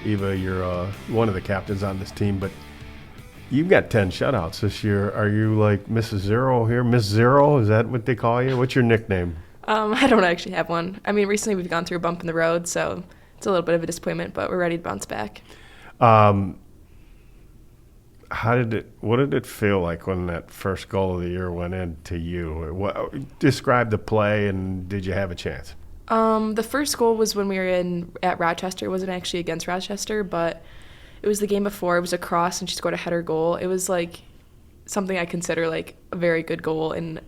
Eva, you're one of the captains on this team, but you've got 10 shutouts this year. Are you like Mrs. Zero here? Miss Zero, is that what they call you? What's your nickname? I don't actually have one. I mean, recently we've gone through a bump in the road, so it's a little bit of a disappointment, but we're ready to bounce back. What did it feel like when that first goal of the year went in to you? Describe the play, and did you have a chance? The first goal was when we were at Rochester. It wasn't actually against Rochester, but it was the game before. It was a cross, and she scored a header goal. It was like something I consider like a very good goal, and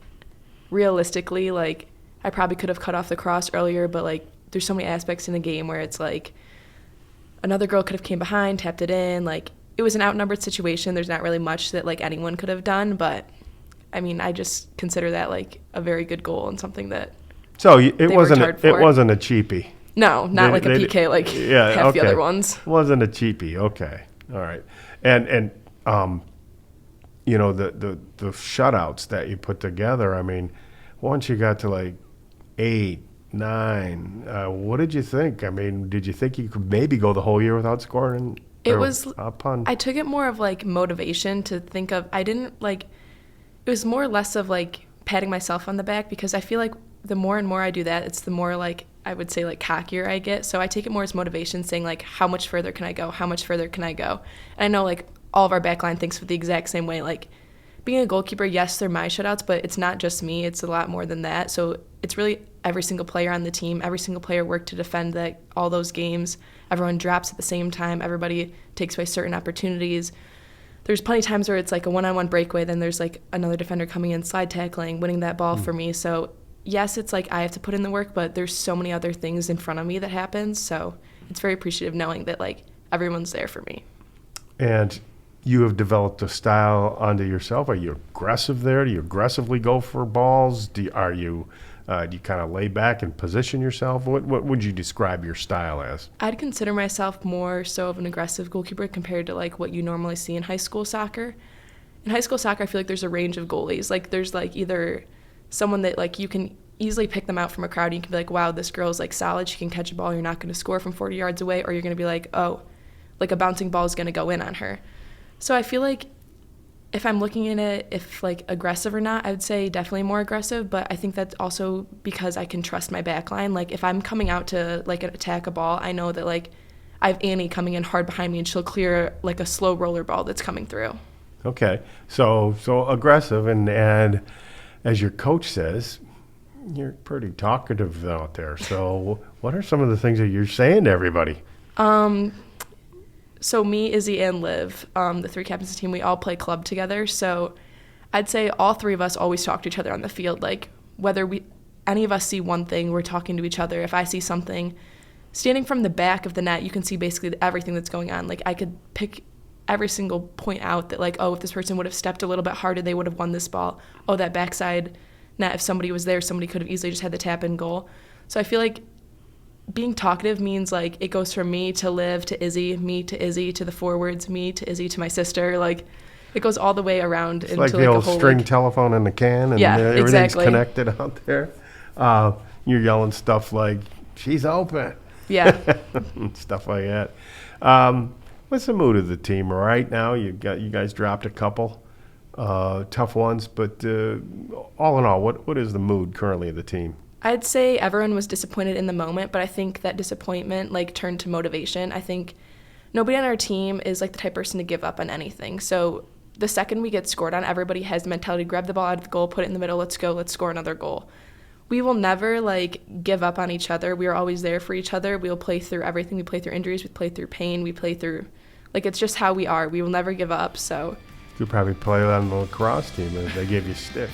realistically, like I probably could have cut off the cross earlier, but like there's so many aspects in the game where it's like another girl could have came behind, tapped it in. Like it was an outnumbered situation. There's not really much that like anyone could have done, but I mean, I just consider that like a very good goal and something that it wasn't a cheapie. No, not like a PK like half the other ones. Wasn't a cheapie. Okay, all right, and you know the shutouts that you put together. I mean, once you got to like 8, 9, what did you think? I mean, did you think you could maybe go the whole year without scoring? I took it more of like motivation to think of. I didn't like. It was more or less of like patting myself on the back, because I feel like the more and more I do that, it's the more like I would say like cockier I get. So I take it more as motivation, saying like, how much further can I go? How much further can I go? And I know like all of our backline thinks the exact same way. Like being a goalkeeper, yes, they're my shutouts, but it's not just me. It's a lot more than that. So it's really every single player on the team. Every single player worked to defend all those games. Everyone drops at the same time. Everybody takes away certain opportunities. There's plenty of times where it's like a one-on-one breakaway, then there's like another defender coming in, slide tackling, winning that ball for me. So yes, it's like I have to put in the work, but there's so many other things in front of me that happens. So it's very appreciative knowing that like everyone's there for me. And you have developed a style unto yourself. Are you aggressive there? Do you aggressively go for balls? Do you kind of lay back and position yourself? What would you describe your style as? I'd consider myself more so of an aggressive goalkeeper compared to like what you normally see in high school soccer. In high school soccer, I feel like there's a range of goalies. Like there's like either someone that like you can easily pick them out from a crowd and you can be like, wow, this girl's like solid, she can catch a ball, you're not going to score from 40 yards away, or you're going to be like, oh, like a bouncing ball is going to go in on her. So I feel like if I'm looking at it, if like aggressive or not, I would say definitely more aggressive, but I think that's also because I can trust my back line. Like if I'm coming out to like attack a ball, I know that like I have Annie coming in hard behind me and she'll clear like a slow roller ball that's coming through. Okay, so aggressive, and as your coach says, you're pretty talkative out there. So what are some of the things that you're saying to everybody? So me, Izzy, and Liv, the three captains of the team, we all play club together. So I'd say all three of us always talk to each other on the field. Like whether any of us see one thing, we're talking to each other. If I see something, standing from the back of the net, you can see basically everything that's going on. Like I could pick every single point out that like, oh, if this person would have stepped a little bit harder, they would have won this ball. Oh, that backside net, if somebody was there, somebody could have easily just had the tap in goal. So I feel like being talkative means like it goes from me to Liv to Izzy, me to Izzy to the forwards, me to Izzy to my sister. Like it goes all the way around. It's into like the old string telephone in the can, and everything's exactly connected out there. You're yelling stuff like, she's open. Yeah. Stuff like that. What's the mood of the team right now? You guys dropped a couple tough ones, but all in all, what is the mood currently of the team? I'd say everyone was disappointed in the moment, but I think that disappointment like turned to motivation. I think nobody on our team is like the type of person to give up on anything. So the second we get scored on, everybody has the mentality, grab the ball out of the goal, put it in the middle, let's go, let's score another goal. We will never like give up on each other. We are always there for each other. We'll play through everything. We play through injuries, we play through pain, we play through, like it's just how we are. We will never give up. So you probably play on the lacrosse team if they gave you sticks.